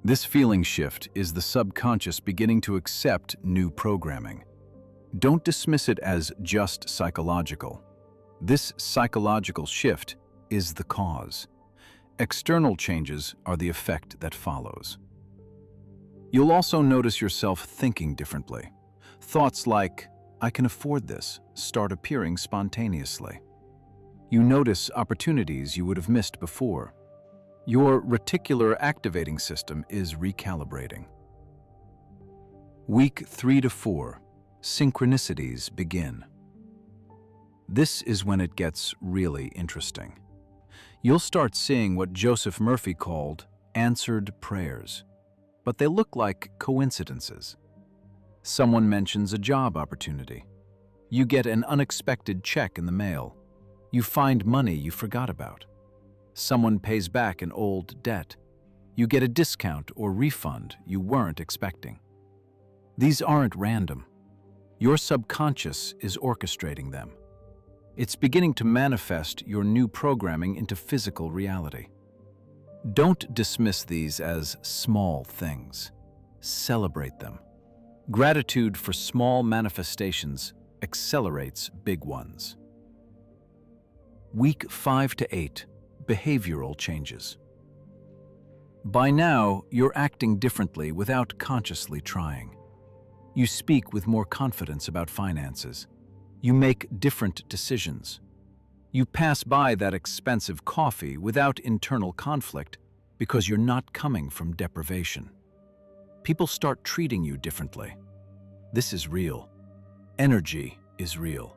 This feeling shift is the subconscious beginning to accept new programming. Don't dismiss it as just psychological. This psychological shift is the cause. External changes are the effect that follows. You'll also notice yourself thinking differently. Thoughts like, "I can afford this," start appearing spontaneously. You notice opportunities you would have missed before. Your reticular activating system is recalibrating. Week 3 to 4, synchronicities begin. This is when it gets really interesting. You'll start seeing what Joseph Murphy called answered prayers, but they look like coincidences. Someone mentions a job opportunity. You get an unexpected check in the mail. You find money you forgot about. Someone pays back an old debt. You get a discount or refund you weren't expecting. These aren't random. Your subconscious is orchestrating them. It's beginning to manifest your new programming into physical reality. Don't dismiss these as small things. Celebrate them. Gratitude for small manifestations accelerates big ones. Week 5 to 8, behavioral changes. By now, you're acting differently without consciously trying. You speak with more confidence about finances. You make different decisions. You pass by that expensive coffee without internal conflict because you're not coming from deprivation. People start treating you differently. This is real. Energy is real.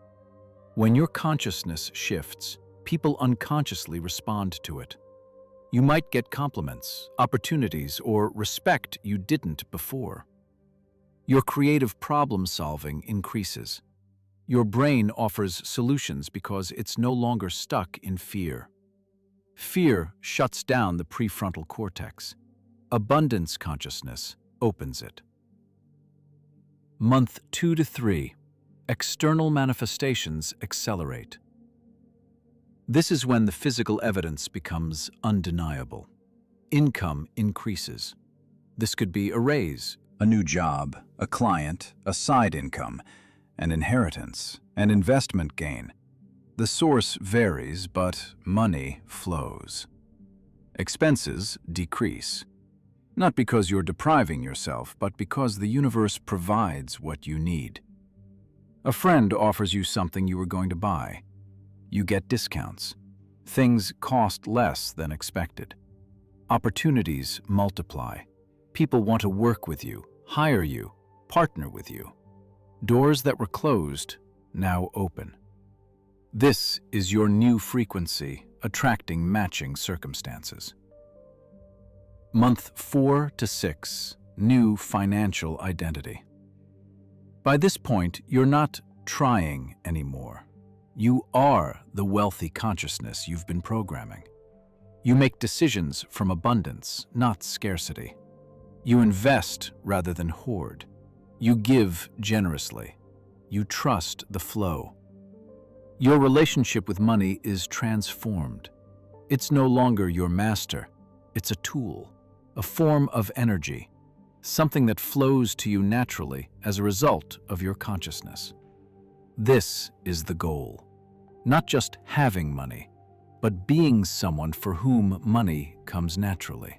When your consciousness shifts, people unconsciously respond to it. You might get compliments, opportunities, or respect you didn't before. Your creative problem-solving increases. Your brain offers solutions because it's no longer stuck in fear. Fear shuts down the prefrontal cortex. Abundance consciousness opens it. Month 2 to 3, external manifestations accelerate. This is when the physical evidence becomes undeniable. Income increases. This could be a raise, A new job, a client, a side income, an inheritance, an investment gain. The source varies, but money flows. Expenses decrease. Not because you're depriving yourself, but because the universe provides what you need. A friend offers you something you were going to buy. You get discounts. Things cost less than expected. Opportunities multiply. People want to work with you, hire you, partner with you. Doors that were closed now open. This is your new frequency, attracting matching circumstances. Month 4 to 6, new financial identity. By this point, you're not trying anymore. You are the wealthy consciousness you've been programming. You make decisions from abundance, not scarcity. You invest rather than hoard. You give generously. You trust the flow. Your relationship with money is transformed. It's no longer your master. It's a tool, a form of energy, something that flows to you naturally as a result of your consciousness. This is the goal. Not just having money, but being someone for whom money comes naturally.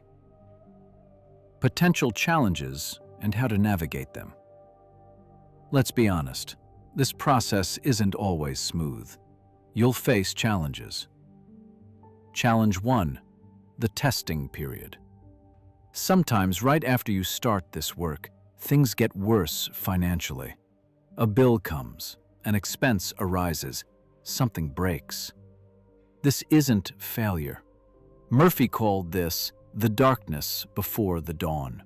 Potential challenges and how to navigate them. Let's be honest, this process isn't always smooth. You'll face challenges. Challenge 1, the testing period. Sometimes, right after you start this work, things get worse financially. A bill comes, an expense arises, something breaks. This isn't failure. Murphy called this the darkness before the dawn.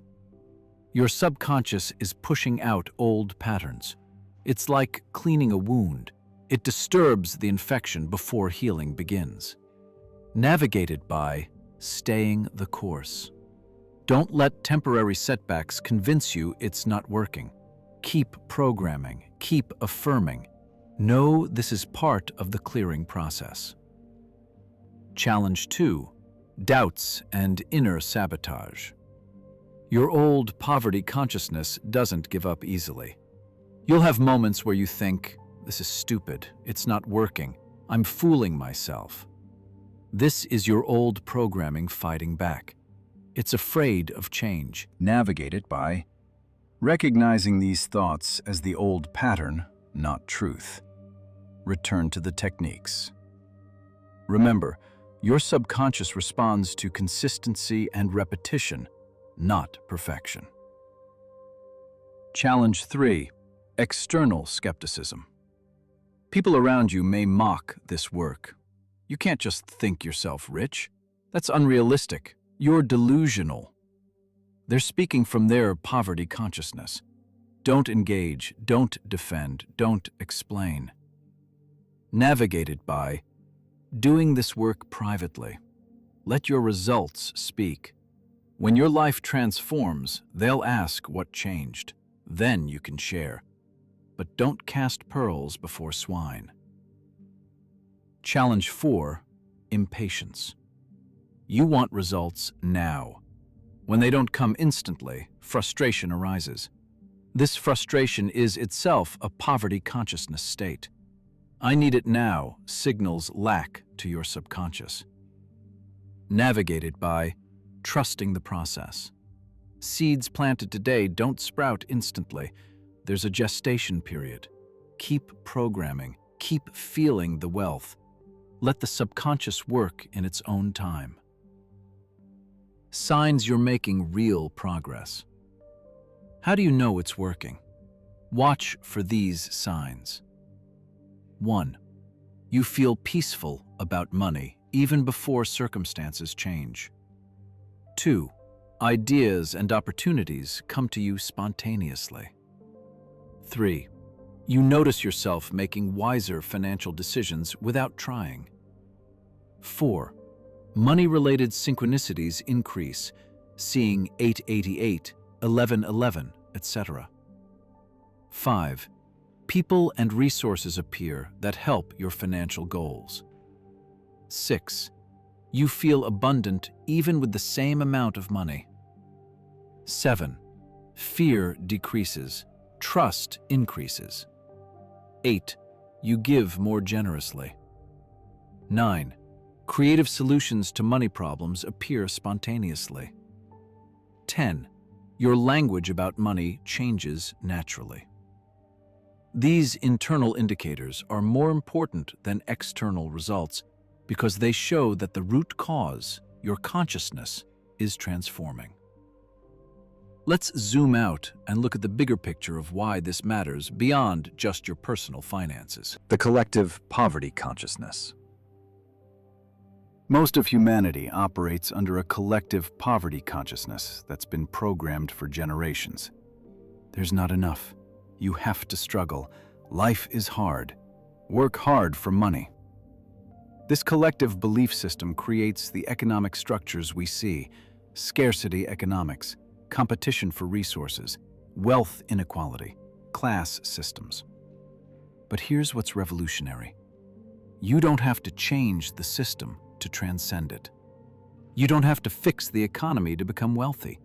Your subconscious is pushing out old patterns. It's like cleaning a wound. It disturbs the infection before healing begins. Navigate it by staying the course. Don't let temporary setbacks convince you it's not working. Keep programming, keep affirming. Know this is part of the clearing process. Challenge 2: doubts and inner sabotage. Your old poverty consciousness doesn't give up easily. You'll have moments where you think, "This is stupid, it's not working, I'm fooling myself." This is your old programming fighting back. It's afraid of change. Navigate it by recognizing these thoughts as the old pattern, not truth. Return to the techniques. Remember, your subconscious responds to consistency and repetition, not perfection. Challenge 3: external skepticism. People around you may mock this work. You can't just think yourself rich. That's unrealistic. You're delusional. They're speaking from their poverty consciousness. Don't engage, don't defend, don't explain. Navigate it by doing this work privately. Let your results speak. When your life transforms, they'll ask what changed. Then you can share. But don't cast pearls before swine. Challenge 4: impatience. You want results now. When they don't come instantly, frustration arises. This frustration is itself a poverty consciousness state. "I need it now" signals lack to your subconscious. Navigate it by trusting the process. Seeds planted today don't sprout instantly. There's a gestation period. Keep programming, keep feeling the wealth. Let the subconscious work in its own time. Signs you're making real progress. How do you know it's working? Watch for these signs. 1. You feel peaceful about money even before circumstances change. 2. Ideas and opportunities come to you spontaneously. 3. You notice yourself making wiser financial decisions without trying. 4. Money-related synchronicities increase, seeing 888, 1111, etc. 5. People and resources appear that help your financial goals. 6. You feel abundant even with the same amount of money. 7. Fear decreases, trust increases. 8. You give more generously. 9. Creative solutions to money problems appear spontaneously. 10. Your language about money changes naturally. These internal indicators are more important than external results because they show that the root cause, your consciousness, is transforming. Let's zoom out and look at the bigger picture of why this matters beyond just your personal finances. The collective poverty consciousness. Most of humanity operates under a collective poverty consciousness that's been programmed for generations. There's not enough. You have to struggle. Life is hard. Work hard for money. This collective belief system creates the economic structures we see: scarcity economics, competition for resources, wealth inequality, class systems. But here's what's revolutionary. You don't have to change the system to transcend it. You don't have to fix the economy to become wealthy.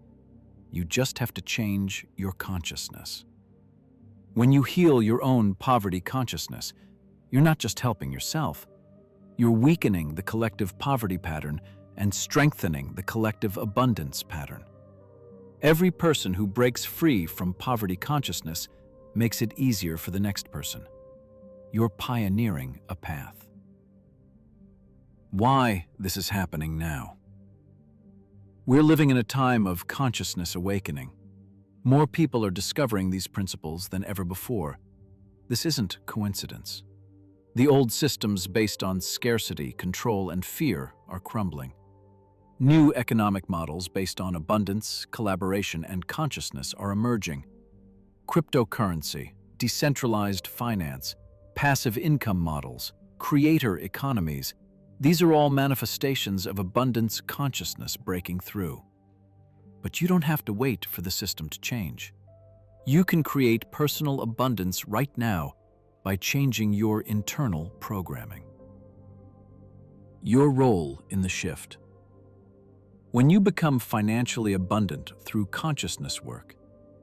You just have to change your consciousness. When you heal your own poverty consciousness, you're not just helping yourself. You're weakening the collective poverty pattern and strengthening the collective abundance pattern. Every person who breaks free from poverty consciousness makes it easier for the next person. You're pioneering a path. Why this is happening now? We're living in a time of consciousness awakening. More people are discovering these principles than ever before. This isn't coincidence. The old systems based on scarcity, control, and fear are crumbling. New economic models based on abundance, collaboration, and consciousness are emerging. Cryptocurrency, decentralized finance, passive income models, creator economies, these are all manifestations of abundance consciousness breaking through. But you don't have to wait for the system to change. You can create personal abundance right now by changing your internal programming. Your role in the shift. When you become financially abundant through consciousness work,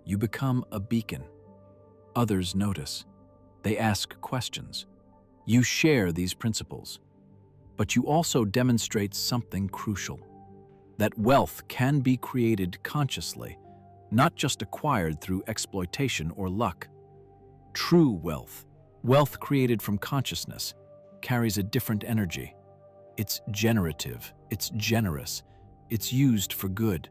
you become a beacon. Others notice. They ask questions. You share these principles. But you also demonstrate something crucial: that wealth can be created consciously, not just acquired through exploitation or luck. True wealth, wealth created from consciousness, carries a different energy. It's generative, it's generous, it's used for good.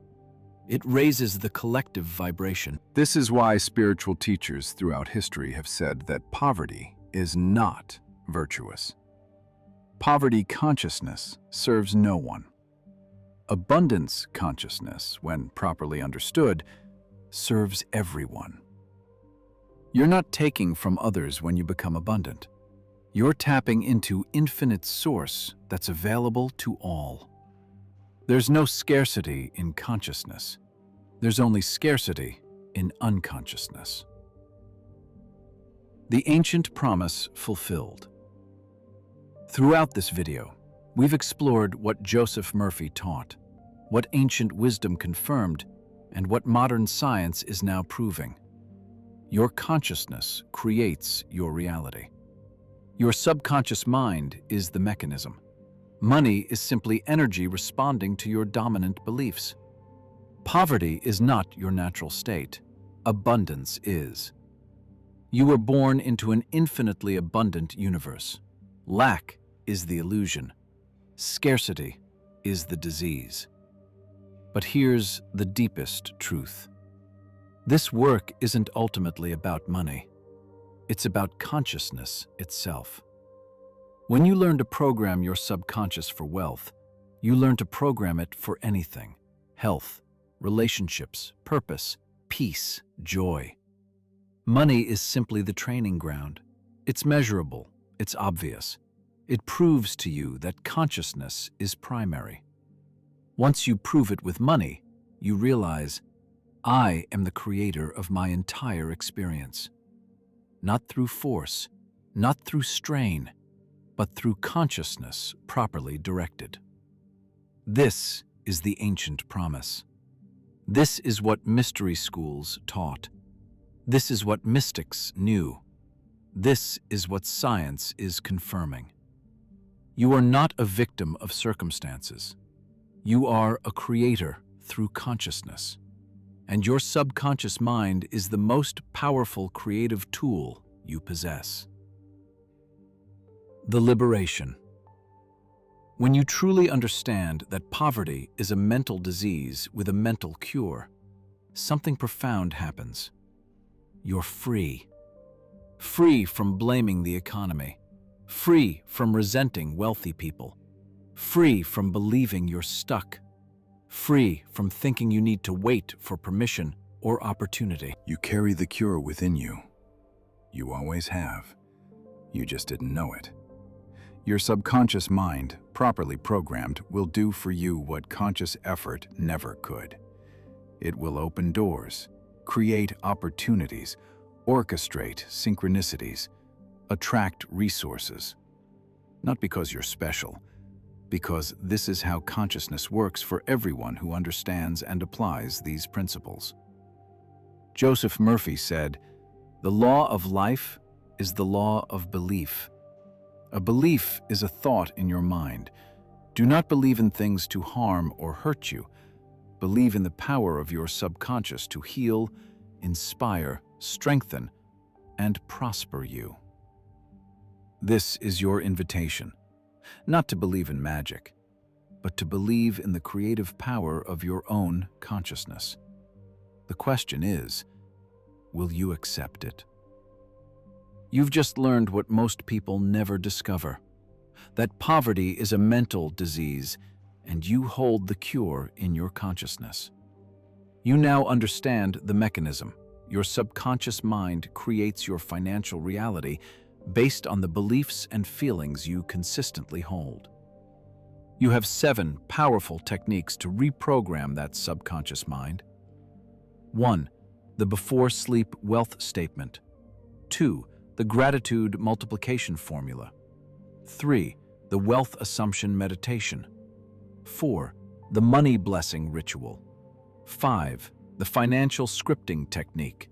It raises the collective vibration. This is why spiritual teachers throughout history have said that poverty is not virtuous. Poverty consciousness serves no one. Abundance consciousness, when properly understood, serves everyone. You're not taking from others when you become abundant. You're tapping into infinite source that's available to all. There's no scarcity in consciousness. There's only scarcity in unconsciousness. The ancient promise fulfilled. Throughout this video, we've explored what Joseph Murphy taught, what ancient wisdom confirmed, and what modern science is now proving. Your consciousness creates your reality. Your subconscious mind is the mechanism. Money is simply energy responding to your dominant beliefs. Poverty is not your natural state. Abundance is. You were born into an infinitely abundant universe. Lack is the illusion. Scarcity is the disease. But here's the deepest truth. This work isn't ultimately about money. It's about consciousness itself. When you learn to program your subconscious for wealth, you learn to program it for anything: health, relationships, purpose, peace, joy. Money is simply the training ground. It's measurable, it's obvious. It proves to you that consciousness is primary. Once you prove it with money, you realize, I am the creator of my entire experience. Not through force, not through strain, but through consciousness properly directed. This is the ancient promise. This is what mystery schools taught. This is what mystics knew. This is what science is confirming. You are not a victim of circumstances. You are a creator through consciousness. And your subconscious mind is the most powerful creative tool you possess. The liberation. When you truly understand that poverty is a mental disease with a mental cure, something profound happens. You're free. Free from blaming the economy. Free from resenting wealthy people. Free from believing you're stuck. Free from thinking you need to wait for permission or opportunity. You carry the cure within you. You always have. You just didn't know it. Your subconscious mind, properly programmed, will do for you what conscious effort never could. It will open doors, create opportunities, orchestrate synchronicities, attract resources. Not because you're special, because this is how consciousness works for everyone who understands and applies these principles. Joseph Murphy said, "The law of life is the law of belief. A belief is a thought in your mind. Do not believe in things to harm or hurt you. Believe in the power of your subconscious to heal, inspire, strengthen, and prosper you." This is your invitation, not to believe in magic, but to believe in the creative power of your own consciousness. The question is, will you accept it? You've just learned what most people never discover, that poverty is a mental disease, and you hold the cure in your consciousness. You now understand the mechanism. Your subconscious mind creates your financial reality based on the beliefs and feelings you consistently hold. You have 7 powerful techniques to reprogram that subconscious mind. 1. The before-sleep wealth statement. 2. The gratitude multiplication formula. 3. The wealth assumption meditation. 4. The money blessing ritual. 5. The financial scripting technique.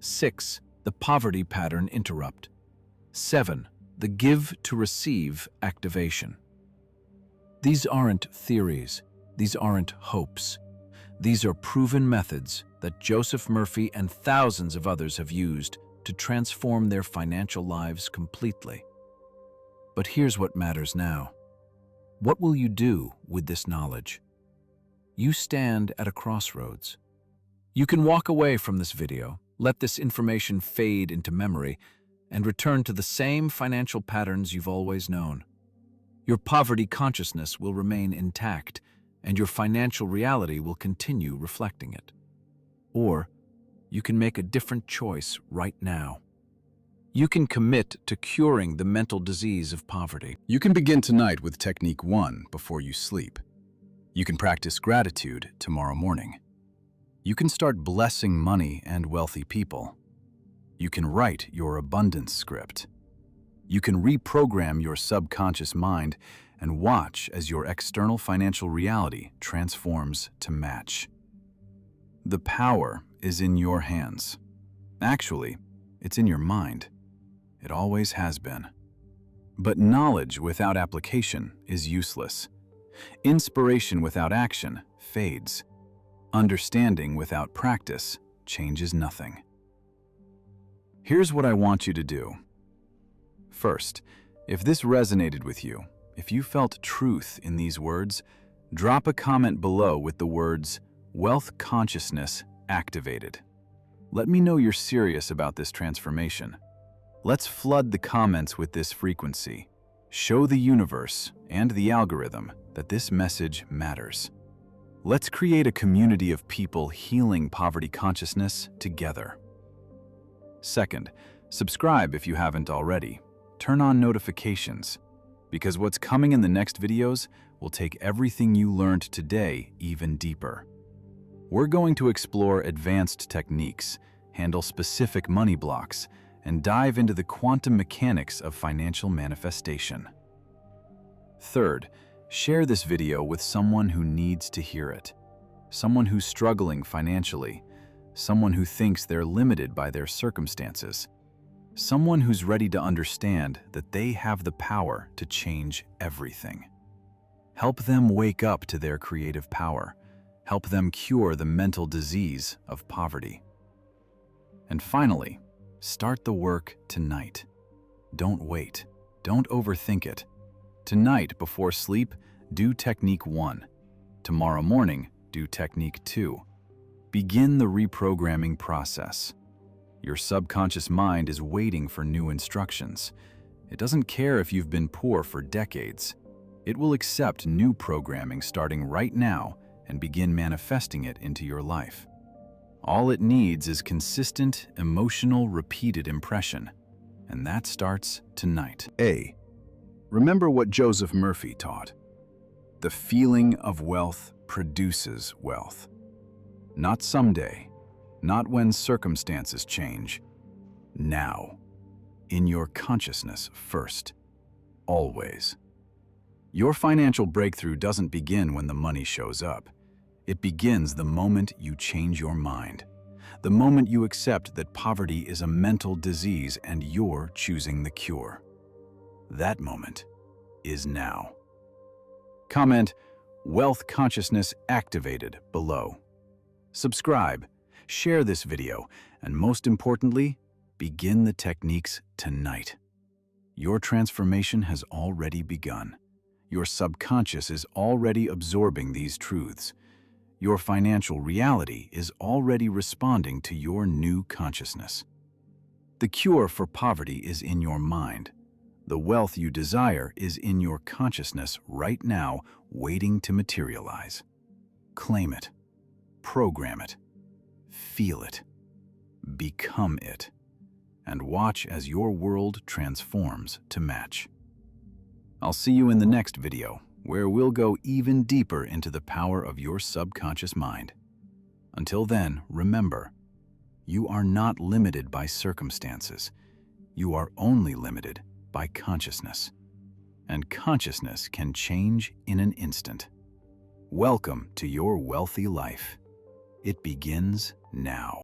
6. The poverty pattern interrupt. 7. The give to receive activation. These aren't theories. These aren't hopes. These are proven methods that Joseph Murphy and thousands of others have used to transform their financial lives completely. But here's what matters now. What will you do with this knowledge? You stand at a crossroads. You can walk away from this video, let this information fade into memory, and return to the same financial patterns you've always known. Your poverty consciousness will remain intact, and your financial reality will continue reflecting it. Or you can make a different choice right now. You can commit to curing the mental disease of poverty. You can begin tonight with Technique 1 before you sleep. You can practice gratitude tomorrow morning. You can start blessing money and wealthy people. You can write your abundance script. You can reprogram your subconscious mind and watch as your external financial reality transforms to match. The power is in your hands. Actually, it's in your mind. It always has been. But knowledge without application is useless. Inspiration without action fades. Understanding without practice changes nothing. Here's what I want you to do. First, if this resonated with you, if you felt truth in these words, drop a comment below with the words, "Wealth Consciousness Activated." Let me know you're serious about this transformation. Let's flood the comments with this frequency. Show the universe and the algorithm that this message matters. Let's create a community of people healing poverty consciousness together. Second, subscribe if you haven't already. Turn on notifications, because what's coming in the next videos will take everything you learned today even deeper. We're going to explore advanced techniques, handle specific money blocks, and dive into the quantum mechanics of financial manifestation. Third, share this video with someone who needs to hear it. Someone who's struggling financially, someone who thinks they're limited by their circumstances, someone who's ready to understand that they have the power to change everything. Help them wake up to their creative power. Help them cure the mental disease of poverty. And finally, start the work tonight. Don't wait. Don't overthink it. Tonight, before sleep, do Technique 1. Tomorrow morning, do Technique 2. Begin the reprogramming process. Your subconscious mind is waiting for new instructions. It doesn't care if you've been poor for decades. It will accept new programming starting right now and begin manifesting it into your life. All it needs is consistent, emotional, repeated impression. And that starts tonight. A. Remember what Joseph Murphy taught. The feeling of wealth produces wealth. Not someday, not when circumstances change. Now. In your consciousness first. Always. Your financial breakthrough doesn't begin when the money shows up. It begins the moment you change your mind. The moment you accept that poverty is a mental disease and you're choosing the cure. That moment is now. Comment, "Wealth Consciousness Activated" below. Subscribe, share this video, and most importantly, begin the techniques tonight. Your transformation has already begun. Your subconscious is already absorbing these truths. Your financial reality is already responding to your new consciousness. The cure for poverty is in your mind. The wealth you desire is in your consciousness right now, waiting to materialize. Claim it. Program it. Feel it. Become it. And watch as your world transforms to match. I'll see you in the next video, where we'll go even deeper into the power of your subconscious mind. Until then, remember, you are not limited by circumstances. You are only limited by consciousness. And consciousness can change in an instant. Welcome to your wealthy life. It begins now.